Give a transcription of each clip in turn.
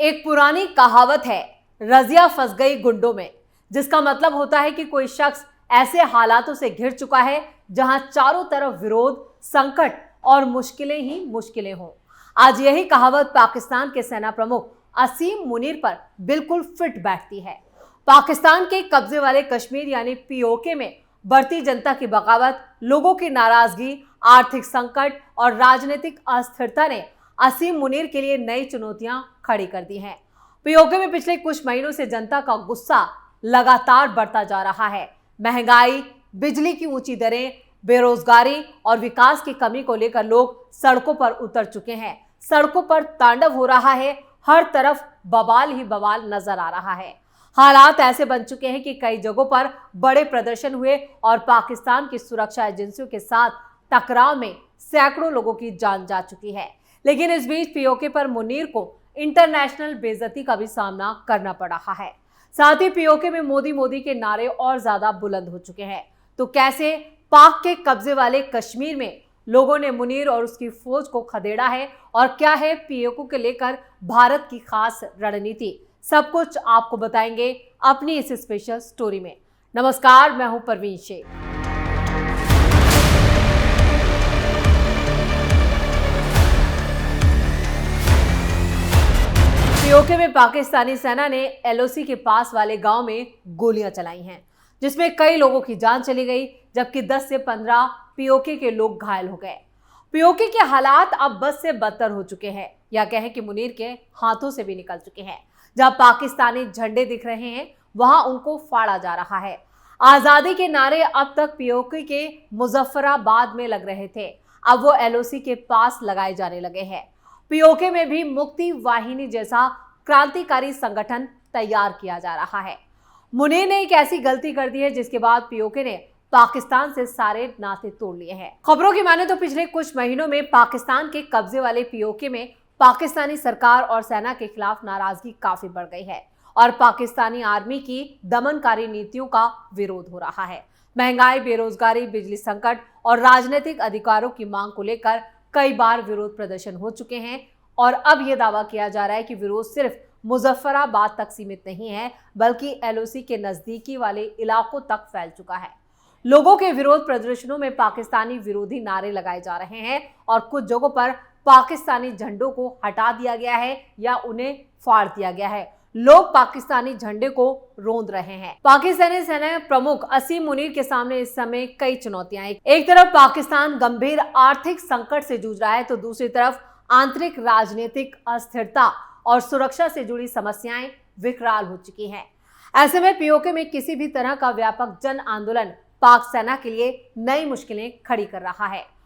एक पुरानी कहावत है, रजिया फंस गई गुंडों में, जिसका मतलब होता है कि कोई शख्स ऐसे हालातों से घिर चुका है जहां चारों तरफ विरोध, संकट और मुश्किलें ही मुश्किलें हों। आज यही कहावत पाकिस्तान के सेना प्रमुख असीम मुनीर पर बिल्कुल फिट बैठती है। पाकिस्तान के कब्जे वाले कश्मीर यानी पीओके में बढ़ती जनता की बगावत, लोगों की नाराजगी, आर्थिक संकट और राजनीतिक अस्थिरता ने असीम मुनीर के लिए नई चुनौतियां खड़ी कर दी हैं। पीओके में पिछले कुछ महीनों से जनता का गुस्सा लगातार बढ़ता जा रहा है। महंगाई, बिजली की ऊंची दरें, बेरोजगारी और विकास की कमी को लेकर लोग सड़कों पर उतर चुके हैं। सड़कों पर तांडव हो रहा है, हर तरफ बवाल ही बवाल नजर आ रहा है। हालात ऐसे बन चुके हैं कि कई जगहों पर बड़े प्रदर्शन हुए और पाकिस्तान की सुरक्षा एजेंसियों के साथ टकराव में सैकड़ों लोगों की जान जा चुकी है। लेकिन इस बीच पीओके पर मुनीर को इंटरनेशनल बेइज्जती का भी सामना करना पड़ रहा है। साथ ही पीओके में मोदी मोदी के नारे और ज्यादा बुलंद हो चुके हैं। तो कैसे पाक के कब्जे वाले कश्मीर में लोगों ने मुनीर और उसकी फौज को खदेड़ा है और क्या है पीओके को लेकर भारत की खास रणनीति, सब कुछ आपको बताएंगे अपनी इस स्पेशल स्टोरी में। नमस्कार, मैं हूं परवीन शेख। पीओके में पाकिस्तानी सेना ने एलओसी के पास वाले गांव में गोलियां चलाई हैं, जिसमें कई लोगों की जान चली गई, जबकि 10 से 15 पीओके के लोग घायल हो गए। पीओके के हालात अब बद से बदतर हो चुके हैं, या कहें कि मुनीर के हाथों से भी निकल चुके हैं। जहां पाकिस्तानी झंडे दिख रहे हैं, वहां उनको फाड़ा जा रहा है। आजादी के नारे अब तक पीओके के मुजफ्फराबाद में लग रहे थे, अब वो एलओसी के पास लगाए जाने लगे हैं। पीओके में भी मुक्ति वाहिनी जैसा क्रांतिकारी संगठन तैयार किया जा रहा है। मुनीर ने एक ऐसी गलती कर दी है जिसके बाद पीओके ने पाकिस्तान से सारे नाते तोड़ लिए हैं। खबरों की माने तो पिछले कुछ महीनों में पाकिस्तान के कब्जे वाले पीओके में पाकिस्तानी सरकार और सेना के खिलाफ नाराजगी काफी बढ़ गई है और पाकिस्तानी आर्मी की दमनकारी नीतियों का विरोध हो रहा है। महंगाई, बेरोजगारी, बिजली संकट और राजनीतिक अधिकारों की मांग को लेकर कई बार विरोध प्रदर्शन हो चुके हैं और अब यह दावा किया जा रहा है कि विरोध सिर्फ मुजफ्फराबाद तक सीमित नहीं है, बल्कि एलओसी के नजदीकी वाले इलाकों तक फैल चुका है। लोगों के विरोध प्रदर्शनों में पाकिस्तानी विरोधी नारे लगाए जा रहे हैं और कुछ जगहों पर पाकिस्तानी झंडों को हटा दिया गया है या उन्हें फाड़ दिया गया है। लोग पाकिस्तानी झंडे को रोंद रहे हैं। पाकिस्तानी सेना प्रमुख असीम मुनीर के सामने इस समय कई चुनौतियां हैं। एक तरफ पाकिस्तान गंभीर आर्थिक संकट से जूझ रहा है, तो दूसरी तरफ आंतरिक राजनीतिक अस्थिरता और सुरक्षा से जुड़ी समस्याएं विकराल हो चुकी हैं। ऐसे में पीओके में किसी भी तरह का व्यापक जन आंदोलन पाक सेना के लिए नई मुश्किलें खड़ी कर रहा है।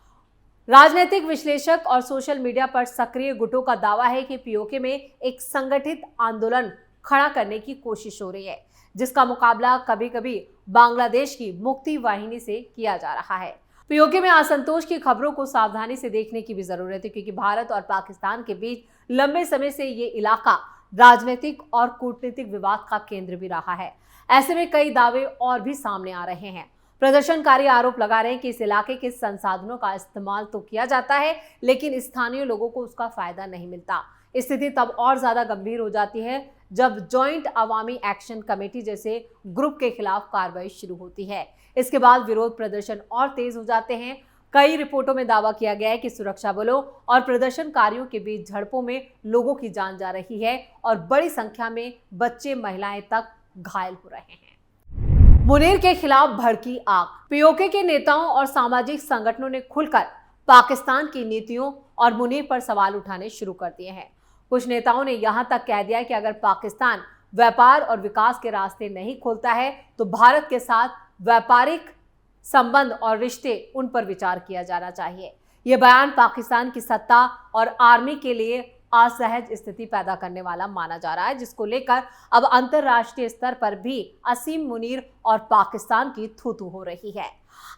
राजनीतिक विश्लेषक और सोशल मीडिया पर सक्रिय गुटों का दावा है कि पीओके में एक संगठित आंदोलन खड़ा करने की कोशिश हो रही है, जिसका मुकाबला कभी कभी बांग्लादेश की मुक्ति वाहिनी से किया जा रहा है। पीओके में असंतोष की खबरों को सावधानी से देखने की भी जरूरत है, क्योंकि भारत और पाकिस्तान के बीच लंबे समय से ये इलाका राजनीतिक और कूटनीतिक विवाद का केंद्र भी रहा है। ऐसे में कई दावे और भी सामने आ रहे हैं। प्रदर्शनकारी आरोप लगा रहे हैं कि इस इलाके के संसाधनों का इस्तेमाल तो किया जाता है, लेकिन स्थानीय लोगों को उसका फायदा नहीं मिलता। स्थिति तब और ज्यादा गंभीर हो जाती है जब जॉइंट अवामी एक्शन कमेटी जैसे ग्रुप के खिलाफ कार्रवाई शुरू होती है। इसके बाद विरोध प्रदर्शन और तेज हो जाते हैं। कई रिपोर्टों में दावा किया गया है कि सुरक्षा बलों और प्रदर्शनकारियों के बीच झड़पों में लोगों की जान जा रही है और बड़ी संख्या में बच्चे, महिलाएं तक घायल हो रहे हैं। मुनीर के खिलाफ भड़की आग। पीओके के नेताओं और सामाजिक संगठनों ने खुलकर पाकिस्तान की नीतियों और मुनीर पर सवाल उठाने शुरू कर दिए हैं। कुछ नेताओं ने यहां तक कह दिया कि अगर पाकिस्तान व्यापार और विकास के रास्ते नहीं खोलता है तो भारत के साथ व्यापारिक संबंध और रिश्ते, उन पर विचार किया जाना चाहिए। यह बयान पाकिस्तान की सत्ता और आर्मी के लिए असहज स्थिति पैदा करने वाला माना जा रहा है, जिसको लेकर अब अंतरराष्ट्रीय स्तर पर भी असीम मुनीर और पाकिस्तान की थू-थू हो रही है।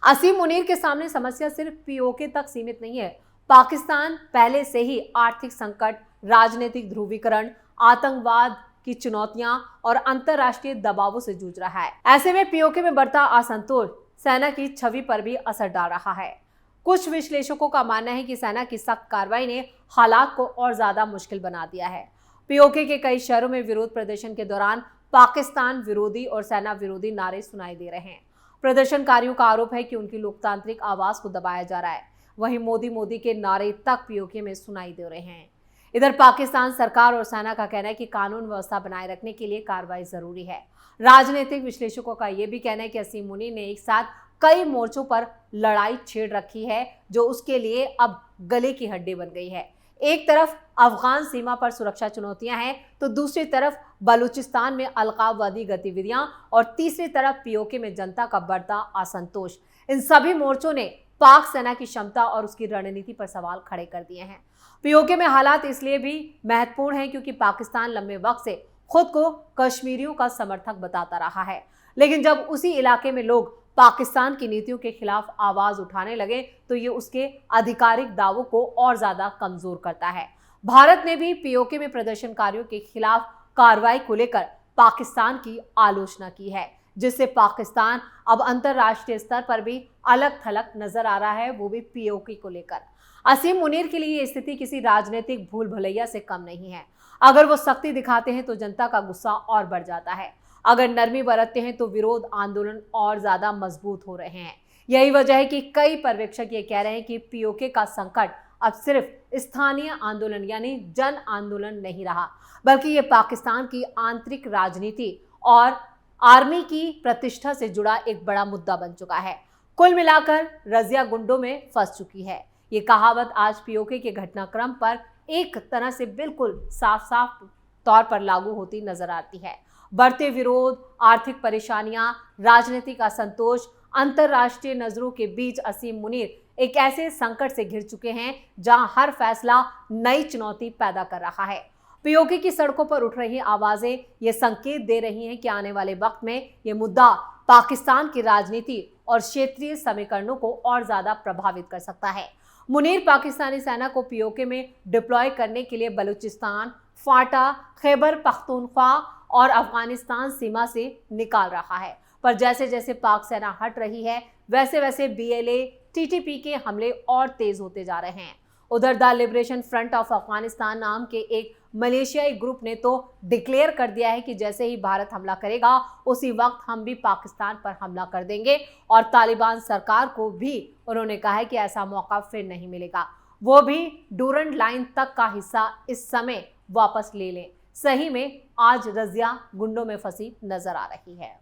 असीम मुनीर के सामने समस्या सिर्फ पीओके तक सीमित नहीं है। पाकिस्तान पहले से ही आर्थिक संकट, राजनीतिक ध्रुवीकरण, आतंकवाद की चुनौतियां और अंतरराष्ट्रीय दबावों से जूझ रहा है। ऐसे में पीओके में बढ़ता असंतोष सेना की छवि पर भी असर डाल रहा है। कुछ विश्लेषकों का मानना है कि सेना की सख्त कार्रवाई ने हालात को और ज्यादा मुश्किल बना दिया है। पीओके के कई शहरों में विरोध प्रदर्शन के दौरान पाकिस्तान विरोधी और सेना विरोधी नारे सुनाई दे रहे हैं। प्रदर्शनकारियों का आरोप है कि उनकी लोकतांत्रिक आवाज को दबाया जा रहा है। वहीं मोदी मोदी के नारे तक पीओके में सुनाई दे रहे हैं। इधर पाकिस्तान सरकार और सेना का कहना है कि कानून व्यवस्था बनाए रखने के लिए कार्रवाई जरूरी है। राजनीतिक विश्लेषकों का यह भी कहना है कि असीम मुनीर ने एक साथ कई मोर्चों पर लड़ाई छेड़ रखी है, जो उसके लिए अब गले की हड्डी बन गई है। एक तरफ अफगान सीमा पर सुरक्षा चुनौतियां हैं, तो दूसरी तरफ बलूचिस्तान में अलगाववादी गतिविधियां और तीसरी तरफ पीओके में जनता का बढ़ता असंतोष। इन सभी मोर्चों ने पाक सेना की क्षमता और उसकी रणनीति पर सवाल खड़े कर दिए हैं। पीओके में हालात इसलिए भी महत्वपूर्ण हैं क्योंकि पाकिस्तान लंबे वक्त से खुद को कश्मीरियों का समर्थक बताता रहा है, लेकिन जब उसी इलाके में लोग पाकिस्तान की नीतियों के खिलाफ आवाज उठाने लगे तो ये उसके आधिकारिक दावों को और ज्यादा कमजोर करता है। भारत ने भी पीओके में प्रदर्शनकारियों के खिलाफ कार्रवाई को लेकर पाकिस्तान की आलोचना की है, जिससे पाकिस्तान अब अंतर्राष्ट्रीय स्तर पर भी अलग थलग नजर आ रहा है, वो भी पीओके को लेकर। असीम मुनीर के लिए ये स्थिति किसी राजनीतिक भूल भुलैया से कम नहीं है। अगर वो सख्ती दिखाते हैं तो जनता का गुस्सा और बढ़ जाता है, अगर नरमी बरतते हैं तो विरोध आंदोलन और ज्यादा मजबूत हो रहे हैं। यही वजह है कि कई पर्यवेक्षक ये कह रहे हैं कि पीओके का संकट अब सिर्फ स्थानीय आंदोलन यानी जन आंदोलन नहीं रहा, बल्कि ये पाकिस्तान की आंतरिक राजनीति और आर्मी की प्रतिष्ठा से जुड़ा एक बड़ा मुद्दा बन चुका है। कुल मिलाकर रजिया गुंडों में फंस चुकी है। ये कहावत आज पीओके के घटनाक्रम पर एक तरह से बिल्कुल साफ साफ तौर पर लागू होती नजर आती है। बढ़ते विरोध, आर्थिक परेशानियां, राजनीतिक असंतोष, अंतर्राष्ट्रीय नजरों के बीच असीम मुनीर एक ऐसे संकट से घिर चुके हैं जहां हर फैसला नई चुनौती पैदा कर रहा है। पीओके की सड़कों पर उठ रही आवाजें ये संकेत दे रही हैं कि आने वाले वक्त में ये मुद्दा पाकिस्तान की राजनीति और क्षेत्रीय समीकरणों को और ज्यादा प्रभावित कर सकता है। मुनीर पाकिस्तानी सेना को पीओके में डिप्लॉय करने के लिए बलूचिस्तान, फाटा, खैबर पख्तूनख्वा और अफगानिस्तान सीमा से निकाल रहा है, पर जैसे जैसे पाक सेना हट रही है वैसे वैसे बीएलए, टीटीपी के हमले और तेज होते जा रहे हैं। उधर the liberation front of Afghanistan नाम के एक मलेशियाई ग्रुप ने तो डिक्लेयर कर दिया है कि जैसे ही भारत हमला करेगा उसी वक्त हम भी पाकिस्तान पर हमला कर देंगे, और तालिबान सरकार को भी उन्होंने कहा है कि ऐसा मौका फिर नहीं मिलेगा, वो भी डूरंड लाइन तक का हिस्सा इस समय वापस ले लें। सही में आज रजिया गुंडों में फंसी नजर आ रही है।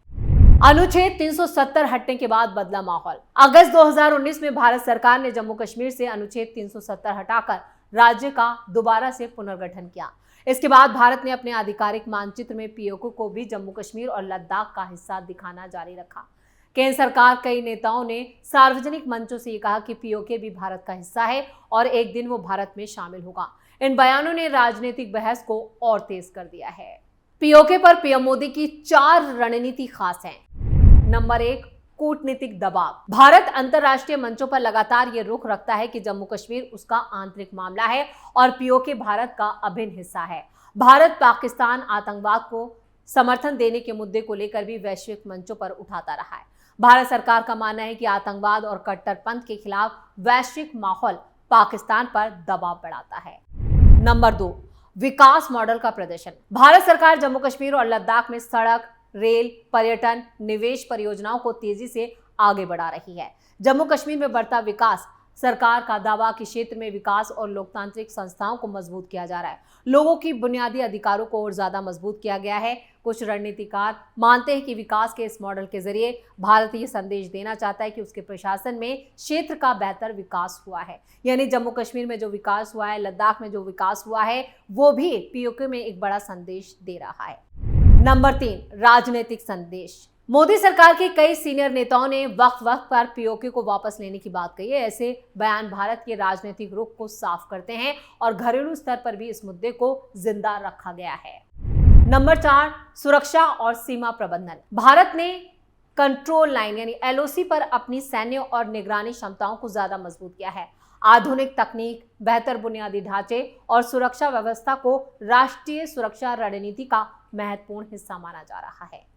अनुच्छेद 370 हटने के बाद बदला माहौल। अगस्त 2019 में भारत सरकार ने जम्मू कश्मीर से अनुच्छेद 370 हटाकर राज्य का दोबारा से पुनर्गठन किया। इसके बाद भारत ने अपने आधिकारिक मानचित्र में पीओके को भी जम्मू कश्मीर और लद्दाख का हिस्सा दिखाना जारी रखा। केंद्र सरकार कई नेताओं ने सार्वजनिक मंचों से ये कहा कि पीओके भी भारत का हिस्सा है और एक दिन वो भारत में शामिल होगा। इन बयानों ने राजनीतिक बहस को और तेज कर दिया है। पीओके पर पीएम मोदी की 4 रणनीति खास हैं। नंबर 1, कूटनीतिक दबाव। भारत अंतर्राष्ट्रीय मंचों पर लगातार ये रुख रखता है कि जम्मू कश्मीर उसका आंतरिक मामला है और पीओके भारत का अभिन्न हिस्सा है। भारत पाकिस्तान आतंकवाद को समर्थन देने के मुद्दे को लेकर भी वैश्विक मंचों पर उठाता रहा है। भारत सरकार का मानना है कि आतंकवाद और कट्टरपंथ के खिलाफ वैश्विक माहौल पाकिस्तान पर दबाव बढ़ाता है। नंबर 2, विकास मॉडल का प्रदर्शन। भारत सरकार जम्मू कश्मीर और लद्दाख में सड़क, रेल, पर्यटन, निवेश परियोजनाओं को तेजी से आगे बढ़ा रही है। जम्मू कश्मीर में बढ़ता विकास, सरकार का दावा कि क्षेत्र में विकास और लोकतांत्रिक संस्थाओं को मजबूत किया जा रहा है। लोगों की बुनियादी अधिकारों को और ज्यादा मजबूत किया गया है। कुछ रणनीतिकार मानते हैं कि विकास के इस मॉडल के जरिए भारत ये संदेश देना चाहता है कि उसके प्रशासन में क्षेत्र का बेहतर विकास हुआ है। यानी जम्मू कश्मीर में जो विकास हुआ है, लद्दाख में जो विकास हुआ है, वो भी पीओके में एक बड़ा संदेश दे रहा है। नंबर 3, राजनीतिक संदेश। मोदी सरकार के कई सीनियर नेताओं ने वक्त वक्त पर पीओके को वापस लेने की बात कही है। ऐसे बयान भारत के राजनीतिक रुख को साफ करते हैं और घरेलू स्तर पर भी इस मुद्दे को जिंदा रखा गया है। नंबर 4, सुरक्षा और सीमा प्रबंधन। भारत ने कंट्रोल लाइन यानी एलओसी पर अपनी सैन्य और निगरानी क्षमताओं को ज्यादा मजबूत किया है। आधुनिक तकनीक, बेहतर बुनियादी ढांचे और सुरक्षा व्यवस्था को राष्ट्रीय सुरक्षा रणनीति का महत्वपूर्ण हिस्सा माना जा रहा है।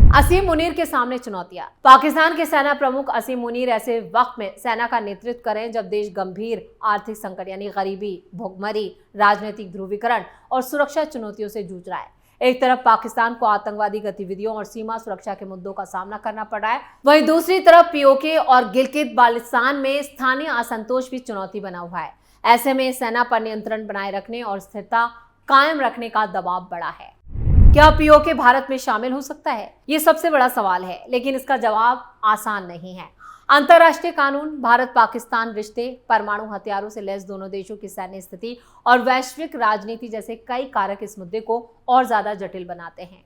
असीम मुनीर के सामने चुनौतियां। पाकिस्तान के सेना प्रमुख असीम मुनीर ऐसे वक्त में सेना का नेतृत्व करें जब देश गंभीर आर्थिक संकट यानी गरीबी, भुखमरी, राजनीतिक ध्रुवीकरण और सुरक्षा चुनौतियों से जूझ रहा है। एक तरफ पाकिस्तान को आतंकवादी गतिविधियों और सीमा सुरक्षा के मुद्दों का सामना करना पड़ रहा है, वहीं दूसरी तरफ पीओके और गिलगित बाल्टिस्तान में स्थानीय असंतोष भी चुनौती बना हुआ है। ऐसे में सेना पर नियंत्रण बनाए रखने और स्थिरता कायम रखने का दबाव बढ़ा है। क्या पीओके भारत में शामिल हो सकता है? ये सबसे बड़ा सवाल है, लेकिन इसका जवाब आसान नहीं है। अंतर्राष्ट्रीय कानून, भारत पाकिस्तान रिश्ते, परमाणु हथियारों से लैस दोनों देशों की सैन्य स्थिति और वैश्विक राजनीति जैसे कई कारक इस मुद्दे को और ज्यादा जटिल बनाते हैं।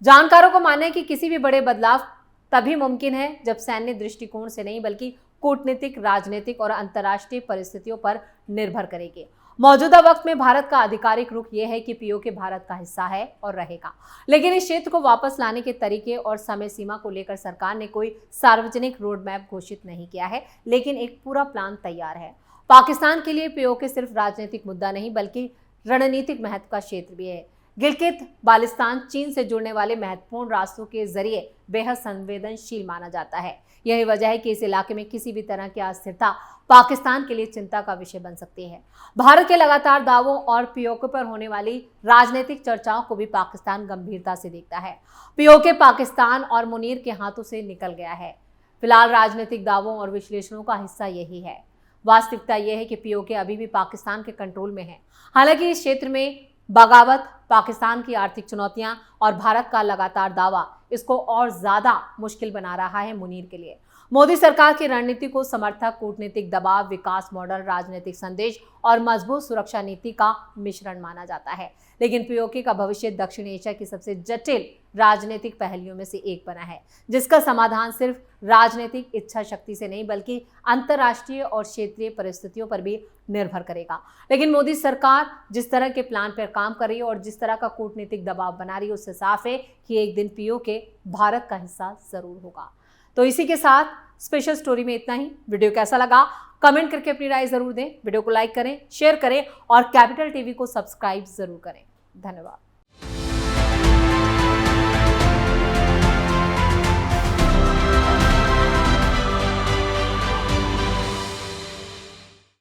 जानकारों को मानना है कि किसी भी बड़े बदलाव तभी मुमकिन है जब सैन्य दृष्टिकोण से नहीं बल्कि कूटनीतिक, राजनीतिक और अंतर्राष्ट्रीय परिस्थितियों पर निर्भर करेगी। मौजूदा वक्त में भारत का आधिकारिक रुख यह है कि पीओके भारत का हिस्सा है और रहेगा, लेकिन इस क्षेत्र को वापस लाने के तरीके और समय सीमा को लेकर सरकार ने कोई सार्वजनिक रोड मैप घोषित नहीं किया है, लेकिन एक पूरा प्लान तैयार है। पाकिस्तान के लिए पीओके सिर्फ राजनीतिक मुद्दा नहीं बल्कि रणनीतिक महत्व का क्षेत्र भी है। गिलगित बाल्टिस्तान चीन से जुड़ने वाले महत्वपूर्ण रास्तों के जरिए बेहद संवेदनशील माना जाता है। यही वजह है कि इस इलाके में किसी भी तरह की अस्थिरता पाकिस्तान के लिए चिंता का विषय बन सकती है। भारत के लगातार दावों और पीओके पर होने वाली राजनीतिक चर्चाओं को भी पाकिस्तान गंभीरता से देखता है। पीओके पाकिस्तान और मुनीर के हाथों से निकल गया है। फिलहाल राजनीतिक दावों और विश्लेषणों का हिस्सा यही है। वास्तविकता यह है कि पीओके अभी भी पाकिस्तान के कंट्रोल में है। हालांकि इस क्षेत्र में बगावत, पाकिस्तान की आर्थिक चुनौतियां और भारत का लगातार दावा इसको और ज्यादा मुश्किल बना रहा है मुनीर के लिए। मोदी सरकार की रणनीति को समर्थक, कूटनीतिक दबाव, विकास मॉडल, राजनीतिक संदेश और मजबूत सुरक्षा नीति का मिश्रण माना जाता है। लेकिन पीओके का भविष्य दक्षिण एशिया की सबसे जटिल राजनीतिक पहेलियों में से एक बना है, जिसका समाधान सिर्फ राजनीतिक इच्छा शक्ति से नहीं बल्कि अंतर्राष्ट्रीय और क्षेत्रीय परिस्थितियों पर भी निर्भर करेगा। लेकिन मोदी सरकार जिस तरह के प्लान पर काम कर रही है और जिस तरह का कूटनीतिक दबाव बना रही है, उससे साफ है कि एक दिन पीओके भारत का हिस्सा जरूर होगा। तो इसी के साथ स्पेशल स्टोरी में इतना ही। वीडियो कैसा लगा कमेंट करके अपनी राय जरूर दें। वीडियो को लाइक करें, शेयर करें और कैपिटल टीवी को सब्सक्राइब जरूर करें। धन्यवाद।